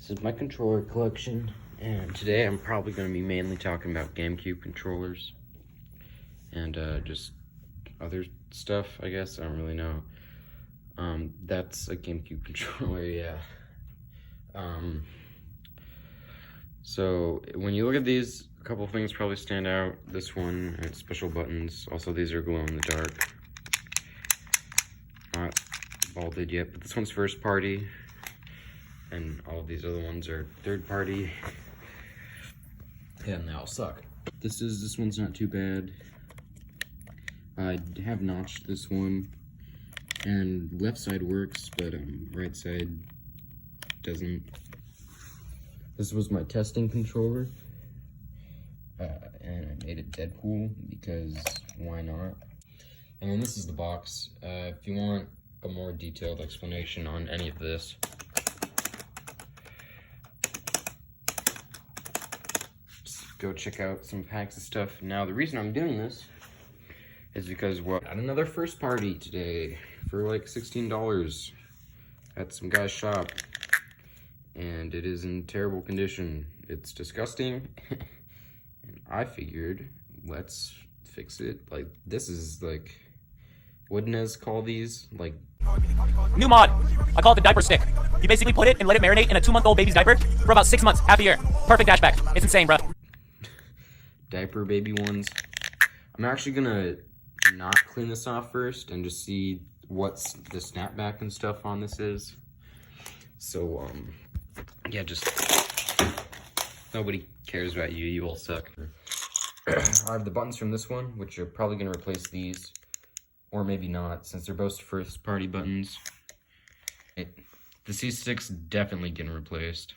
This is my controller collection, and today I'm probably going to be mainly talking about GameCube controllers and just other stuff, I guess. I don't really know. That's a GameCube controller, yeah. So when you look at these, a couple of things probably stand out. This one has special buttons. Also, these are glow in the dark. Not balded yet, but this one's first party. And all of these other ones are third party. Yeah, and they all suck. This one's not too bad. I have notched this one. And left side works, but right side doesn't. This was my testing controller. And I made it Deadpool because why not? And then this is the box. If you want a more detailed explanation on any of this, go check out some packs of stuff. Now, the reason I'm doing this is because, well, I got another first party today for like $16 at some guy's shop, and it is in terrible condition. It's disgusting, and I figured, let's fix it. Like, this is like, what did Nez call these? Like, new mod. I call it the diaper stick. You basically put it and let it marinate in a 2-month-old baby's diaper for about 6 months, half a year. Perfect dashback. It's insane, bro. Diaper baby ones. I'm actually gonna not clean this off first and just see what's the snapback and stuff on this is. So yeah, just nobody cares about you. You all suck. I have the buttons from this one, which are probably gonna replace these, or maybe not, since they're both first party buttons. The C-stick's definitely getting replaced.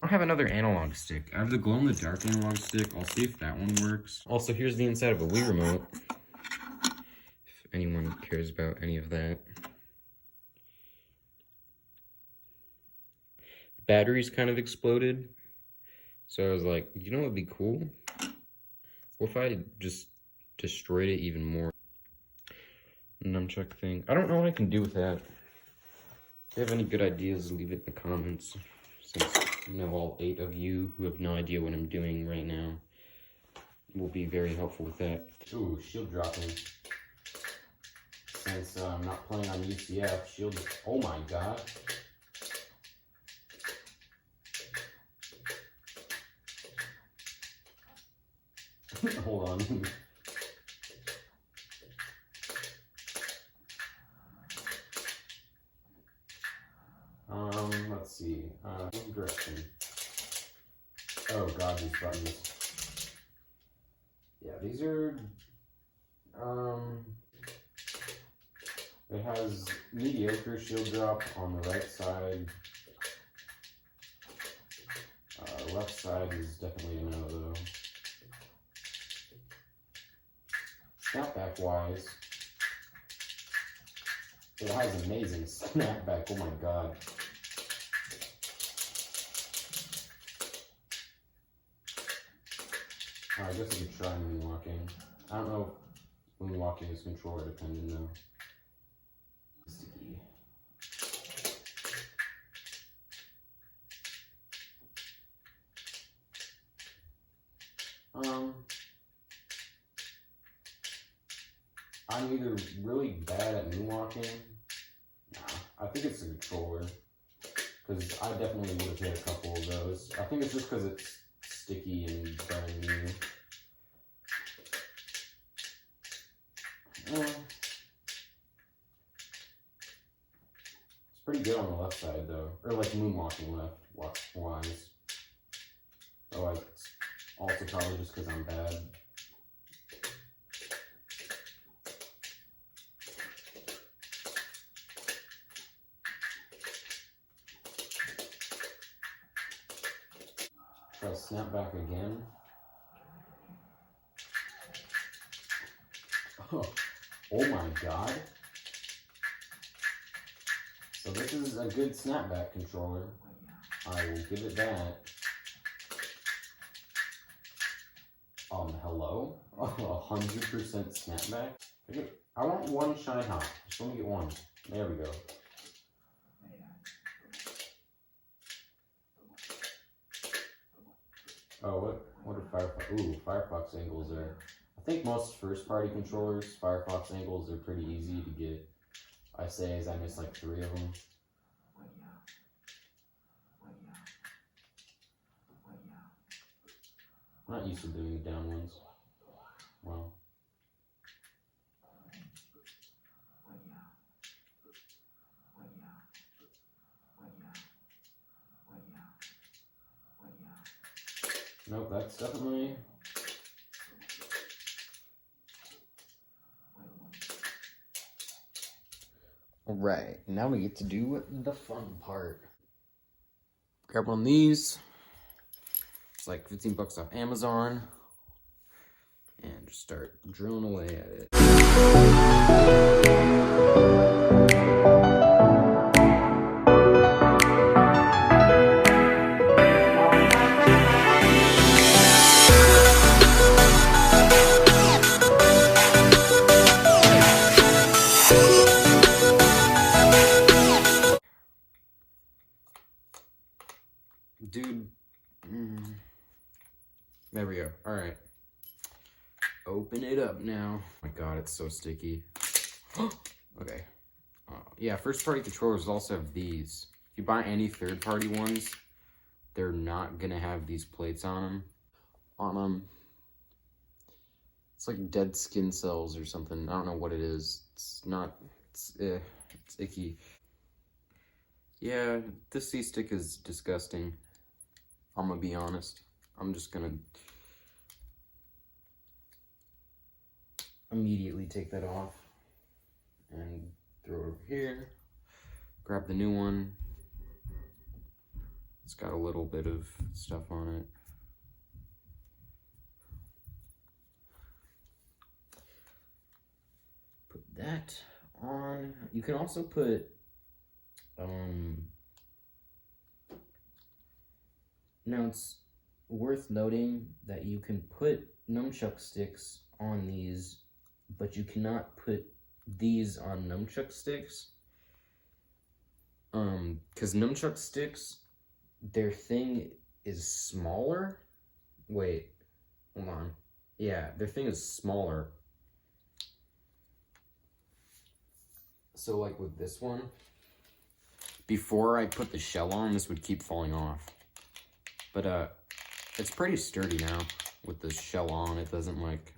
I have another analog stick. I have the glow-in-the-dark analog stick. I'll see if that one works. Also, here's the inside of a Wii remote, if anyone cares about any of that. The battery's kind of exploded, so I was like, you know what would be cool? What if I just destroyed it even more? Nunchuck thing. I don't know what I can do with that. If you have any good ideas, leave it in the comments. Since you know all 8 of you who have no idea what I'm doing right now will be very helpful with that. Ooh, shield dropping. Since I'm not playing on UCF, shield. Oh my god. Hold on. Let's see. Direction. Oh god, these buttons. Yeah, these are. It has mediocre shield drop on the right side. Left side is definitely a no though. Snapback wise, it has amazing snapback. Oh my god. I guess I could try moonwalking. I don't know if moonwalking is controller dependent though. Sticky. I'm either really bad at moonwalking. Nah, I think it's the controller. Because I definitely would have hit a couple of those. I think it's just because it's sticky and brand new. It's pretty good on the left side though, or like moonwalking left wise. Oh, like also probably just because I'm bad. Try snap back again. Oh my god. So this is a good snapback controller. I will give it that. Hello? 100% snapback? I want one Shine Hop. Just let me get one. There we go. Oh, what are Firefox? Ooh, Firefox angles are. I think most first-party controllers, Firefox angles are pretty easy to get. I say as I missed like 3 of them. I'm not used to doing the down ones. Well. Nope, that's definitely. Alright, now we get to do the fun part. Grab one of these. It's like 15 bucks off Amazon. And just start drilling away at it. Dude, there we go. All right, open it up now. Oh my God, it's so sticky. Okay, yeah, first party controllers also have these. If you buy any third party ones, they're not gonna have these plates on them. It's like dead skin cells or something. I don't know what it is. It's not, it's icky. Yeah, this C-stick is disgusting. I'm gonna be honest. I'm just gonna immediately take that off and throw it over here. Grab the new one. It's got a little bit of stuff on it. Put that on. You can also put now it's worth noting that you can put nunchuck sticks on these, but you cannot put these on nunchuck sticks. Because nunchuck sticks, their thing is smaller. Wait, hold on. Yeah, their thing is smaller. So like with this one, before I put the shell on, this would keep falling off. But it's pretty sturdy now with the shell on. It doesn't like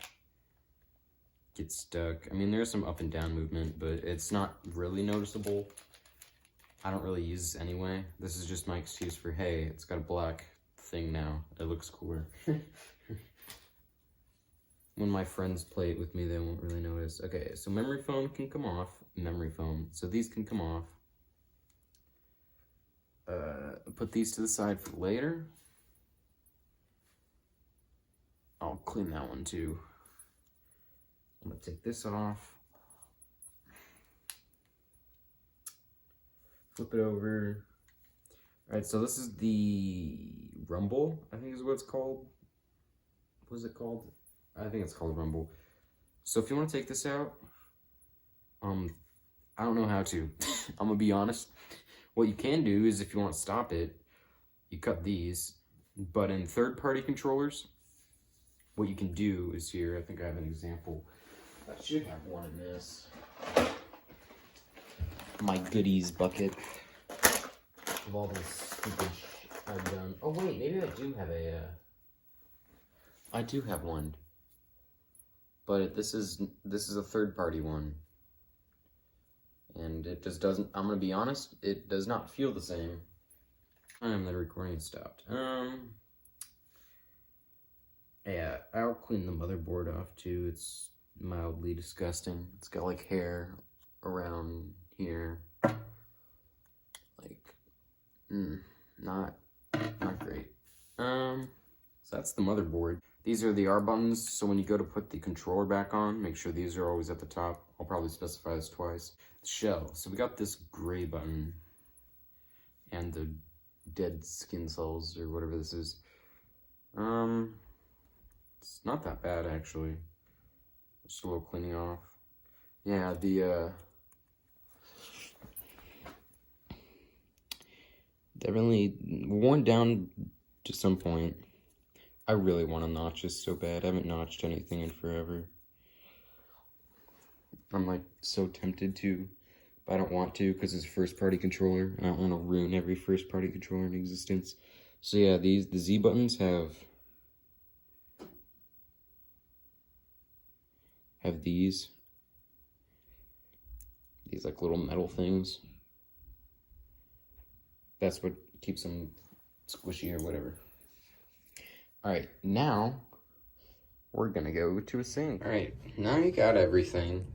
get stuck. I mean, there's some up and down movement, but it's not really noticeable. I don't really use this anyway. This is just my excuse for, hey, it's got a black thing now. It looks cooler. When my friends play it with me, they won't really notice. Okay, so memory foam can come off. Memory foam. So these can come off. Put these to the side for later. I'll clean that one too. I'm gonna take this off. Flip it over. All right, so this is the Rumble, I think is what it's called. What is it called? I think it's called Rumble. So if you want to take this out, I don't know how to. I'm gonna be honest. What you can do is if you want to stop it, you cut these. But in third-party controllers, what you can do is here, I think I have an example. I should have one in this. My goodies bucket of all this stupid shit I've done. Oh wait, maybe I do have a, I do have one. But this is a third-party one. And it just doesn't, I'm gonna be honest, it does not feel the same. The recording stopped. Yeah, I'll clean the motherboard off too. It's mildly disgusting. It's got like hair around here. Like, not great. So that's the motherboard. These are the R buttons, so when you go to put the controller back on, make sure these are always at the top. I'll probably specify this twice. The shell. So we got this gray button and the dead skin cells or whatever this is. It's not that bad actually. Just a little cleaning off. Yeah, the definitely worn down to some point. I really want to notch this so bad. I haven't notched anything in forever. I'm like so tempted to, but I don't want to because it's a first party controller and I don't want to ruin every first party controller in existence. So yeah, the Z buttons have these like little metal things. That's what keeps them squishy or whatever. Alright, now we're gonna go to a sink. Alright, now you got everything.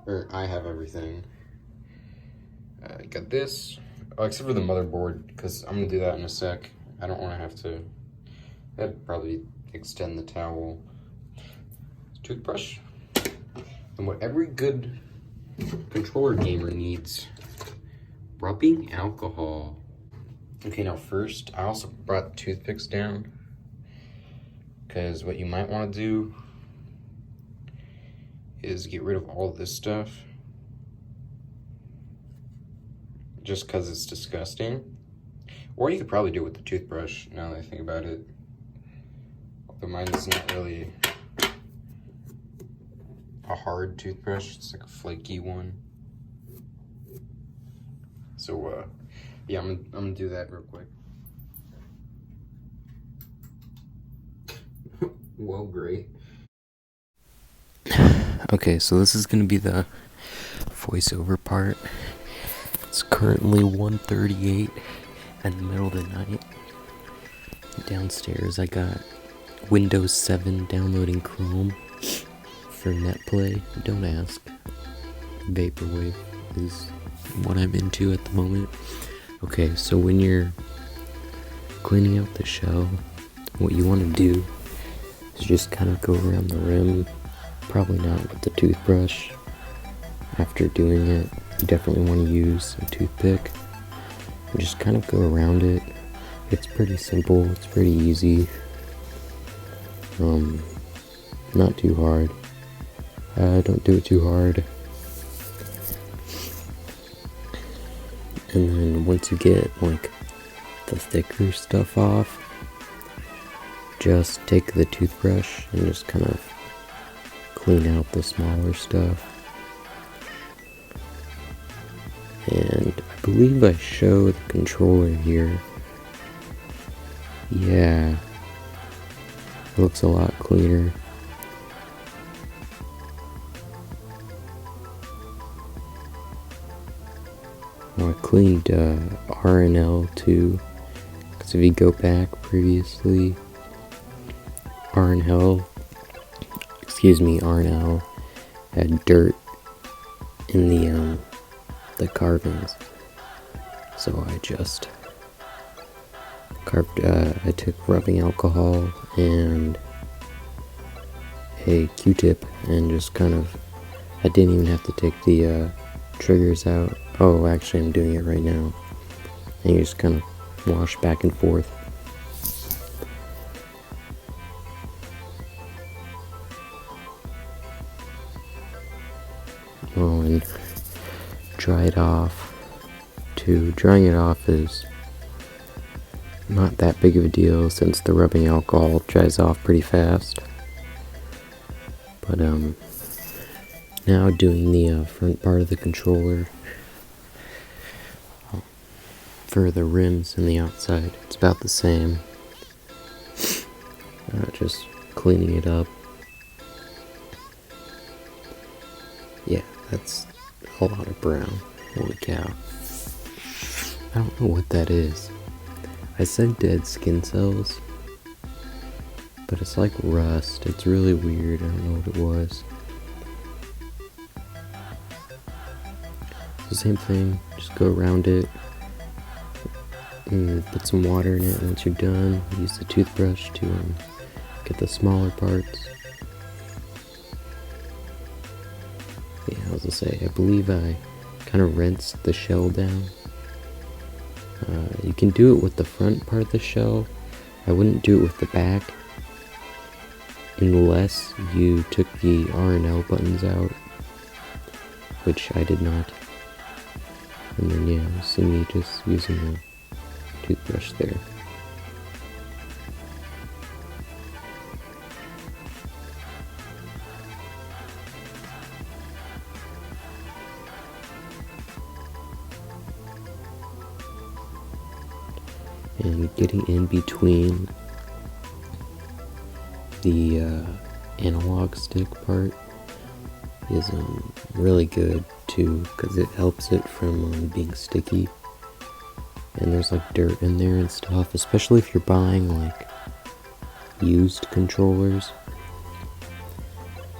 Or I have everything. I got this, except for the motherboard, because I'm gonna do that in a sec. I don't want to have to. I'd probably extend the towel. Toothbrush, and what every good controller gamer needs: rubbing alcohol. Okay, now first, I also brought toothpicks down, because what you might want to do is get rid of all this stuff, just because it's disgusting. Or you could probably do it with the toothbrush, now that I think about it. But mine is not really a hard toothbrush, it's like a flaky one. So, yeah, I'm gonna do that real quick. Well, great. Okay, so this is gonna be the voiceover part. It's currently 1:38 in the middle of the night. Downstairs I got Windows 7 downloading Chrome for NetPlay. Don't ask. Vaporwave is what I'm into at the moment. Okay, so when you're cleaning out the shell, what you want to do is just kind of go around the rim. Probably not with the toothbrush. After doing it, you definitely want to use a toothpick and just kind of go around it. It's pretty simple, it's pretty easy. Not too hard. Don't do it too hard. And then once you get like the thicker stuff off, just take the toothbrush and just kind of clean out the smaller stuff. And I believe I show the controller here. Yeah, it looks a lot cleaner. Well, I cleaned R and L too, because if you go back previously, R and L had dirt in the carvings, so I just I took rubbing alcohol and a Q-tip and just kind of, I didn't even have to take the triggers out. Oh, actually I'm doing it right now. And you just kind of wash back and forth. Oh, and dry it off. Drying it off is not that big of a deal since the rubbing alcohol dries off pretty fast. But now doing the front part of the controller for the rims and the outside, it's about the same. Just cleaning it up. Yeah, that's a lot of brown. Holy cow. I don't know what that is. I said dead skin cells, but it's like rust. It's really weird. I don't know what it was. So same thing, just go around it and put some water in it. Once you're done, use the toothbrush to get the smaller parts. Yeah, I was gonna say, I believe I kind of rinsed the shell down. You can do it with the front part of the shell. I wouldn't do it with the back unless you took the R and L buttons out, which I did not. And then yeah, you see me just using a toothbrush there. and getting in between the analog stick part is really good too, because it helps it from being sticky. And there's like dirt in there and stuff, especially if you're buying like used controllers.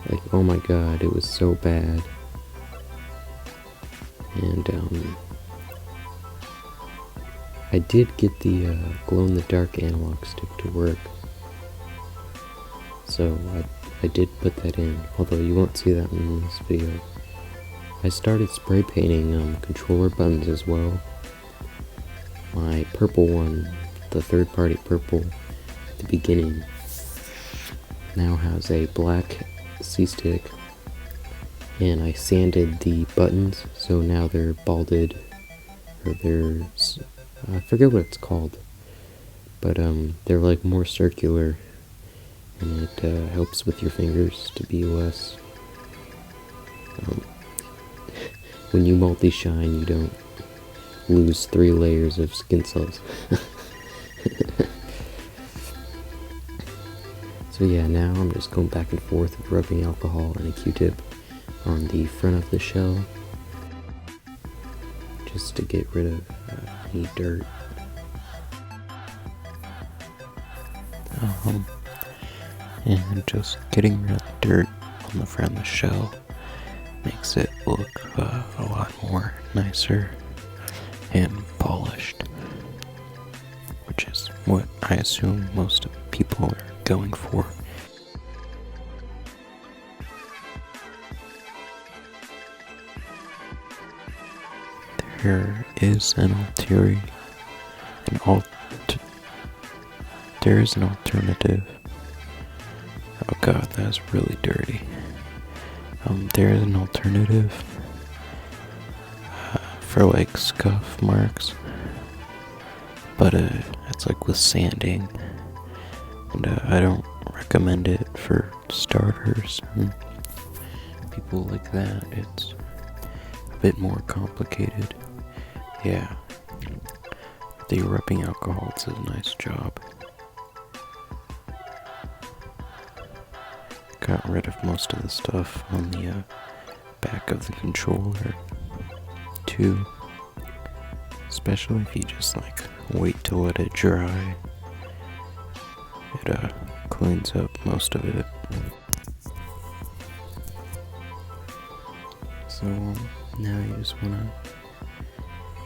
Like, oh my god, it was so bad. And I did get the glow-in-the-dark analog stick to work, so I did put that in, although you won't see that in this video. I started spray painting controller buttons as well. My purple one, the third-party purple at the beginning, now has a black C-stick, and I sanded the buttons, so now they're balded, or they're, I forget what it's called, but they're like more circular, and it helps with your fingers to be less, when you multi-shine, you don't lose 3 layers of skin cells. So yeah, now I'm just going back and forth with rubbing alcohol and a Q-tip on the front of the shell, just to get rid of any dirt. And just getting rid of the dirt on the front of the shell makes it look a lot more nicer and polished, which is what I assume most people are going for. There is an alternative. Oh god, that's really dirty. There is an alternative for like scuff marks, but it's like with sanding, and I don't recommend it for starters and people like that. It's a bit more complicated. Yeah, the rubbing alcohol does a nice job. Got rid of most of the stuff on the back of the controller too, especially if you just like wait to let it dry. It cleans up most of it. So now you just wanna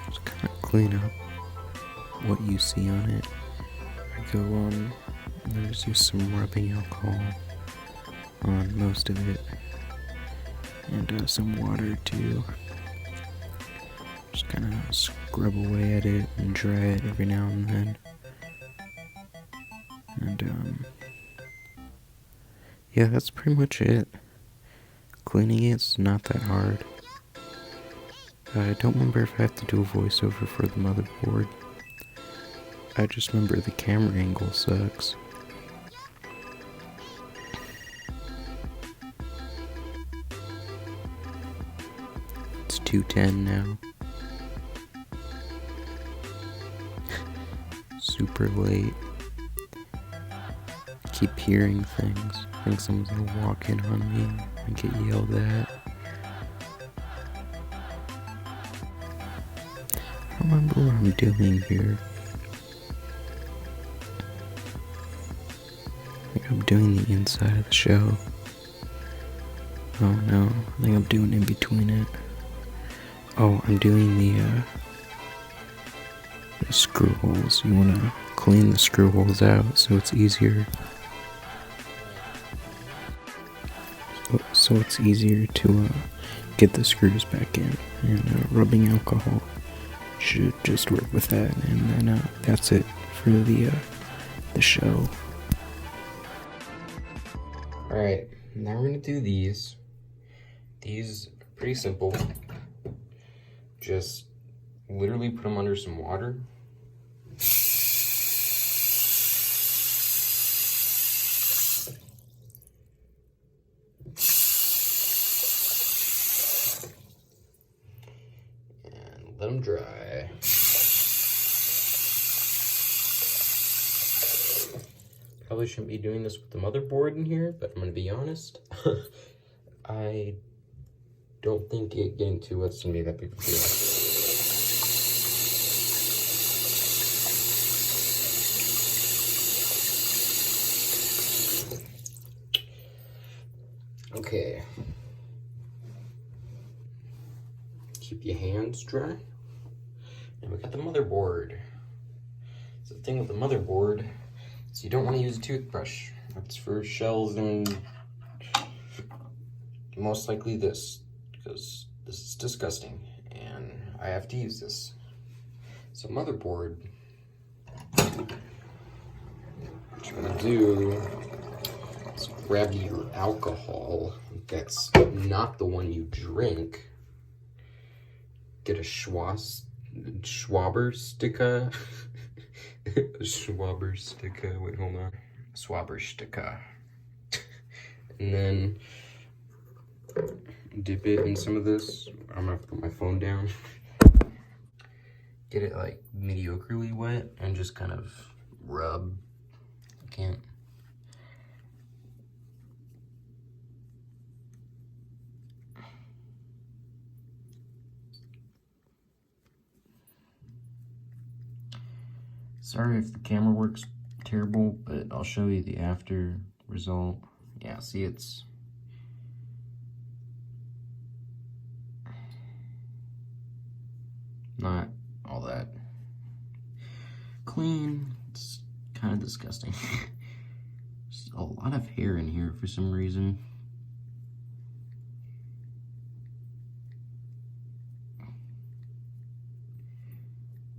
just kind of clean up what you see on it. I go I just use some rubbing alcohol on most of it, and some water too. Just kind of scrub away at it and dry it every now and then. And yeah, that's pretty much it. Cleaning it's not that hard. I don't remember if I have to do a voiceover for the motherboard. I just remember the camera angle sucks. It's 2:10 now. Super late. I keep hearing things. I think someone's gonna walk in on me and get yelled at. I don't remember what I'm doing here. I think I'm doing the inside of the shell. Oh no, I think I'm doing in between it. Oh, I'm doing the screw holes. You want to clean the screw holes out so it's easier. So it's easier to get the screws back in, and rubbing alcohol should just work with that. And then that's it for the show. All right, now we're gonna do these. These are pretty simple. Just literally put them under some water. And let them dry. Probably shouldn't be doing this with the motherboard in here, but I'm gonna be honest. I don't think it getting too wet's gonna be that big of a deal. Okay. Keep your hands dry. And we got the motherboard. So the thing with the motherboard is you don't want to use a toothbrush. That's for shells and most likely this, because this is disgusting and I have to use this. So motherboard, what you're gonna do is grab your alcohol that's not the one you drink. Get a Schwabersticka. Schwabersticka. Wait, hold on. Schwabersticka. And then dip it in some of this. I'm gonna have to put my phone down. Get it like mediocrely wet and just kind of rub. I can't. Sorry if the camera works terrible, but I'll show you the after result. Yeah, see, it's not all that clean. It's kind of disgusting. There's a lot of hair in here for some reason.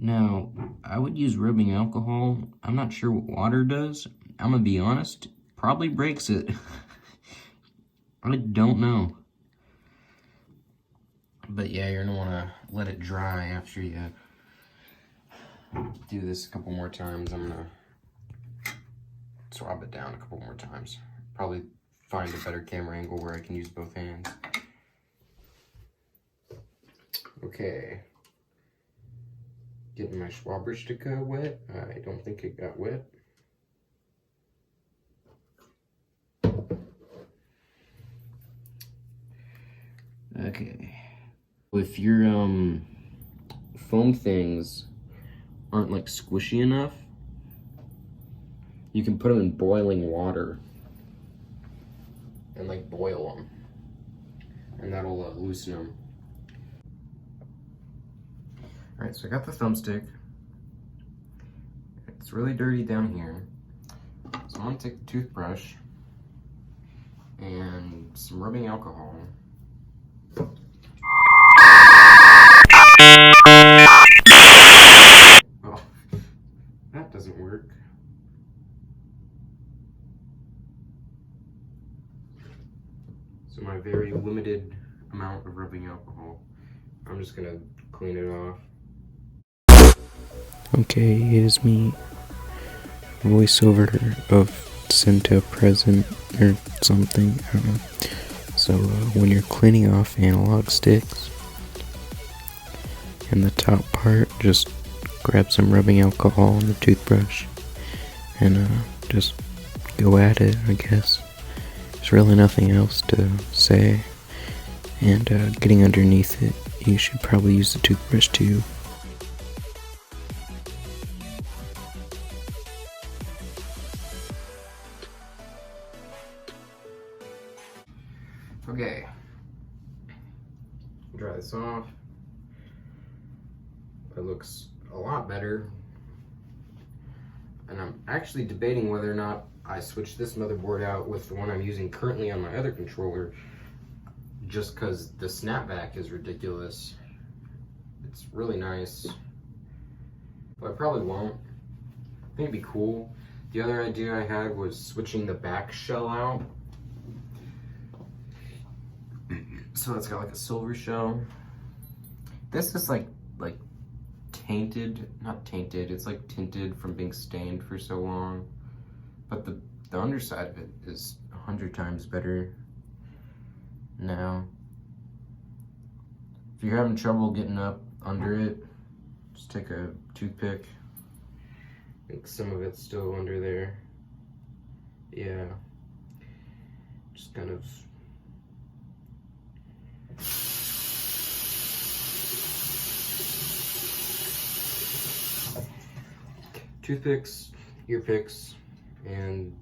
Now, I would use rubbing alcohol. I'm not sure what water does. I'm gonna be honest, probably breaks it. I don't know. But yeah, you're gonna wanna let it dry after you do this a couple more times. I'm gonna swab it down a couple more times. Probably find a better camera angle where I can use both hands. Okay. Getting my Schwabersticka wet. I don't think it got wet. Okay. If your foam things aren't like squishy enough, you can put them in boiling water and like boil them, and that'll loosen them. Alright, so I got the thumbstick. It's really dirty down here. So I'm gonna take the toothbrush and some rubbing alcohol. Oh, that doesn't work. So my very limited amount of rubbing alcohol, I'm just gonna clean it off. Okay, it is me, voiceover of sent a present or something, I don't know. So when you're cleaning off analog sticks, in the top part, just grab some rubbing alcohol on the toothbrush and just go at it, I guess. There's really nothing else to say. And getting underneath it, you should probably use the toothbrush too. Okay, dry this off. It looks a lot better. And I'm actually debating whether or not I switch this motherboard out with the one I'm using currently on my other controller, just because the snapback is ridiculous. It's really nice, but I probably won't. I think it'd be cool. The other idea I had was switching the back shell out. So it's got like a silver shell. This is like tainted, not tainted, it's like tinted from being stained for so long. But the underside of it is 100 times better now. If you're having trouble getting up under it, just take a toothpick. I think some of it's still under there. Yeah, just kind of toothpicks, ear picks, and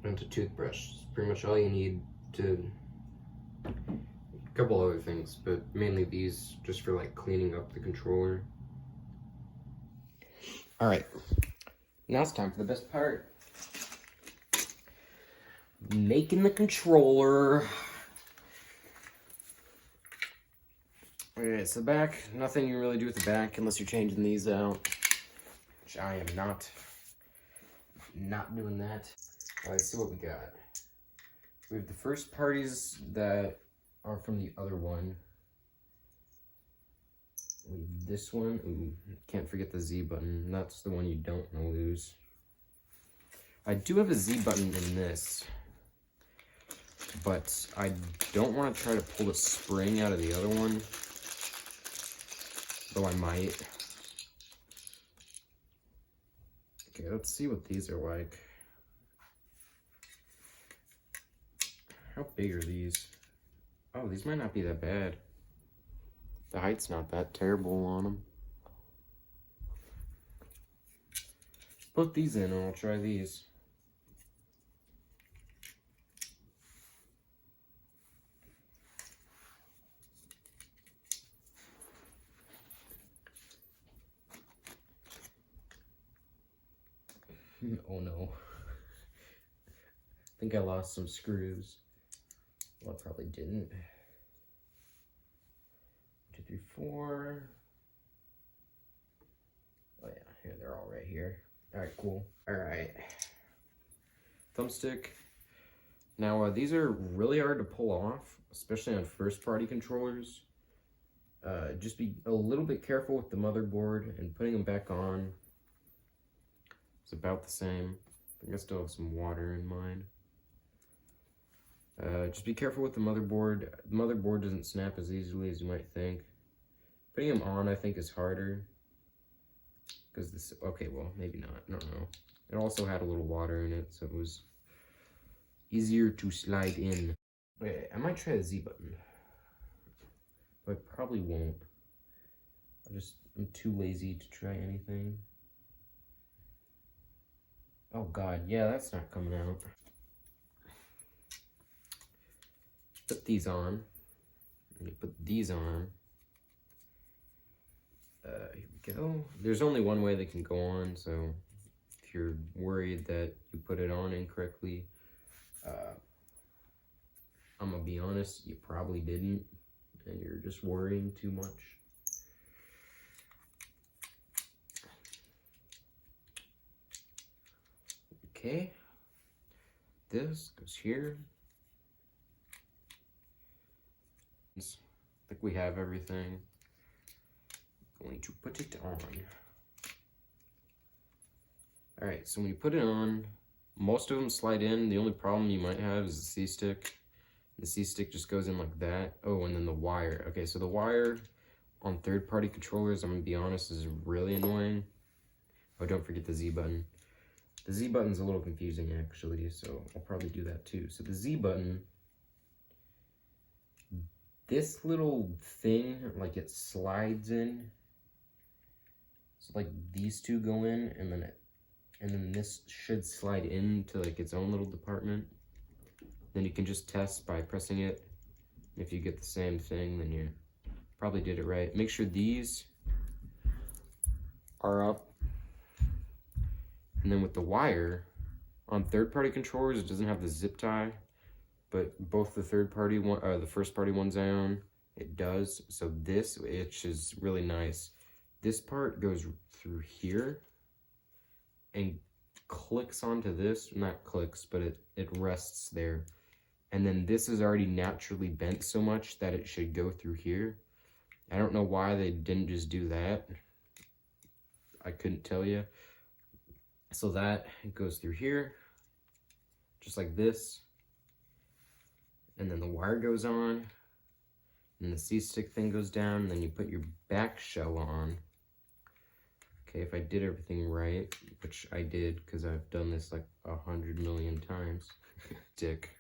a toothbrush. It's pretty much all you need to. A couple other things, but mainly these just for like cleaning up the controller. All right, now it's time for the best part. Making the controller. Okay, so the back, nothing you really do with the back unless you're changing these out, which I am not doing that. All right, let's see what we got. We have the first parties that are from the other one. We have this one. Ooh, can't forget the Z button. That's the one you don't want to lose. I do have a Z button in this, but I don't want to try to pull the spring out of the other one, though I might. Okay, let's see what these are like. How big are these? Oh, these might not be that bad. The height's not that terrible on them. Put these in and I'll try these. Oh no. I think I lost some screws. Well, I probably didn't. 2, 3, 4. Oh yeah, here they're all right here. All right, cool. All right. Thumbstick. Now these are really hard to pull off, especially on first-party controllers. Just be a little bit careful with the motherboard, and putting them back on. It's about the same. I think I still have some water in mine. Just be careful with the motherboard. The motherboard doesn't snap as easily as you might think. Putting them on, I think, is harder. Because this, okay, well, maybe not. I don't know. It also had a little water in it, so it was easier to slide in. Okay, I might try the Z button. But I probably won't. I'm too lazy to try anything. Oh god, yeah, that's not coming out. Put these on. Let me put these on. Here we go. There's only one way they can go on, so if you're worried that you put it on incorrectly, I'm gonna be honest, you probably didn't, and you're just worrying too much. Okay, this goes here. I think we have everything. I'm going to put it on. All right, so when you put it on, most of them slide in. The only problem you might have is the C-stick. The C-stick just goes in like that. Oh, and then the wire. Okay, so the wire on third-party controllers, I'm gonna be honest, is really annoying. Oh, don't forget the Z button. The Z button's a little confusing actually, so I'll probably do that too. So the Z button, this little thing, like it slides in. So like these two go in, and then this should slide into like its own little department. Then you can just test by pressing it. If you get the same thing, then you probably did it right. Make sure these are up. And then with the wire, on third-party controllers, it doesn't have the zip tie, but both the third-party one, the first-party ones I own, it does. So this, which is really nice. This part goes through here and clicks onto this. Not clicks, but it rests there. And then this is already naturally bent so much that it should go through here. I don't know why they didn't just do that. I couldn't tell you. So that it goes through here, just like this. And then the wire goes on, and the C-stick thing goes down, and then you put your back shell on. Okay, if I did everything right, which I did because I've done this like 100 million times. Dick.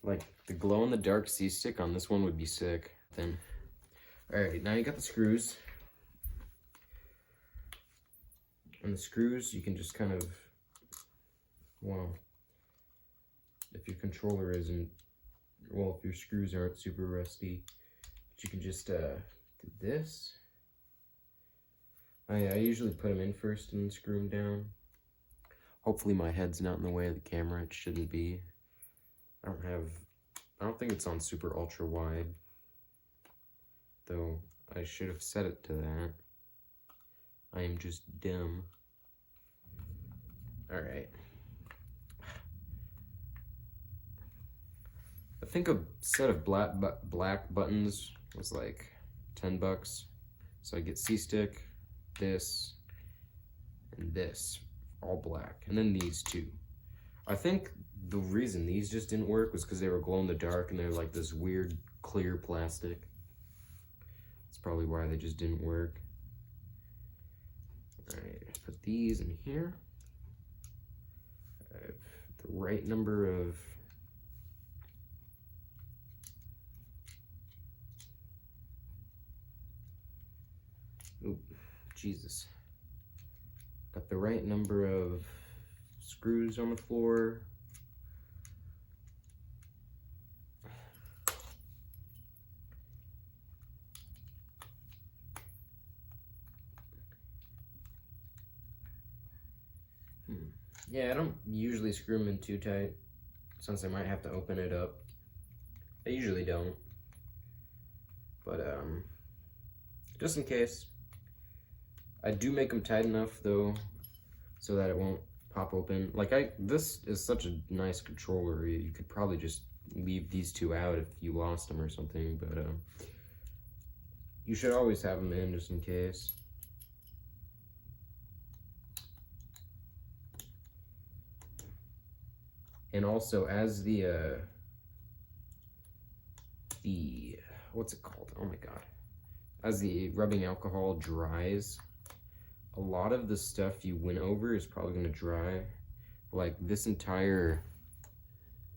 Like, the glow-in-the-dark C-stick on this one would be sick. Then, alright, now you got the screws. And the screws, you can just kind of, well, if your controller isn't, well, if your screws aren't super rusty, but you can just do this. I usually put them in first and then screw them down. Hopefully my head's not in the way of the camera. It shouldn't be. I don't think it's on super ultra wide, though I should have set it to that. I am just dumb. Alright. I think a set of black buttons was like $10. So I get C-stick, this, and this, all black. And then these two. I think the reason these just didn't work was because they were glow in the dark and they're like this weird clear plastic. That's probably why they just didn't work. Alright, put these in here. I have the right number of Jesus. Got the right number of screws on the floor. Yeah, I don't usually screw them in too tight, since I might have to open it up. I usually don't. But, just in case. I do make them tight enough, though, so that it won't pop open. Like, this is such a nice controller. You could probably just leave these two out if you lost them or something, but, you should always have them in just in case. And also, as the what's it called? Oh my god. As the rubbing alcohol dries, a lot of the stuff you went over is probably going to dry. Like this entire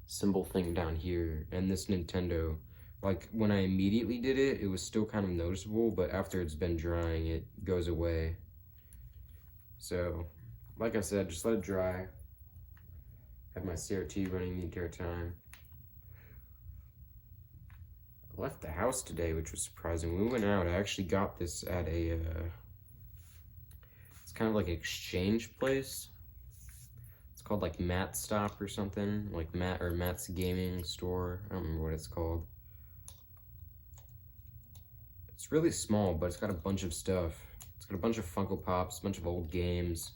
symbol thing down here and this Nintendo. Like when I immediately did it, it was still kind of noticeable, but after it's been drying, it goes away. So, like I said, just let it dry. Have my CRT running the entire time. I left the house today, which was surprising. When we went out, I actually got this at a, it's kind of like an exchange place. It's called like Matt Stop or something, like Matt's Gaming Store. I don't remember what it's called. It's really small, but it's got a bunch of stuff. It's got a bunch of Funko Pops, a bunch of old games.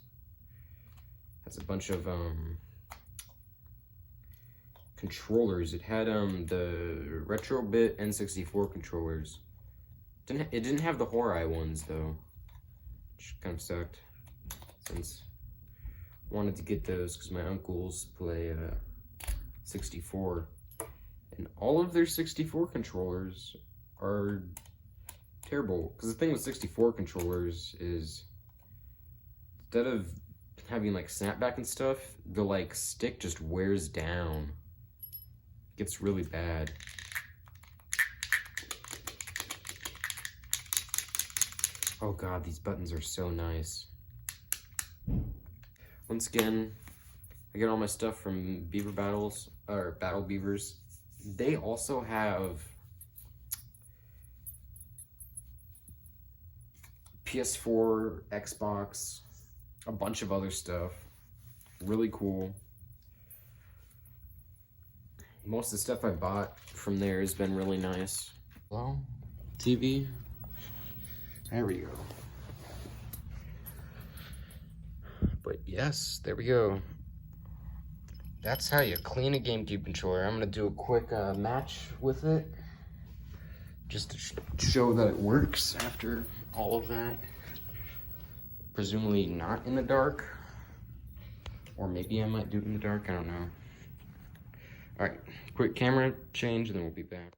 It has a bunch of, controllers. It had the Retrobit N64 controllers. It didn't have the Horai ones though, which kind of sucked, since I wanted to get those because my uncles play 64, and all of their 64 controllers are terrible. Because the thing with 64 controllers is, instead of having like snapback and stuff, the like stick just wears down. Gets really bad. Oh god, these buttons are so nice. Once again, I get all my stuff from Beaver Battles, or Battle Beavers. They also have PS4, Xbox, a bunch of other stuff. Really cool. Most of the stuff I bought from there has been really nice. Well, TV. There we go. But yes, there we go. That's how you clean a GameCube controller. I'm gonna do a quick match with it, just to show that it works after all of that. Presumably not in the dark. Or maybe I might do it in the dark, I don't know. Alright, quick camera change and then we'll be back.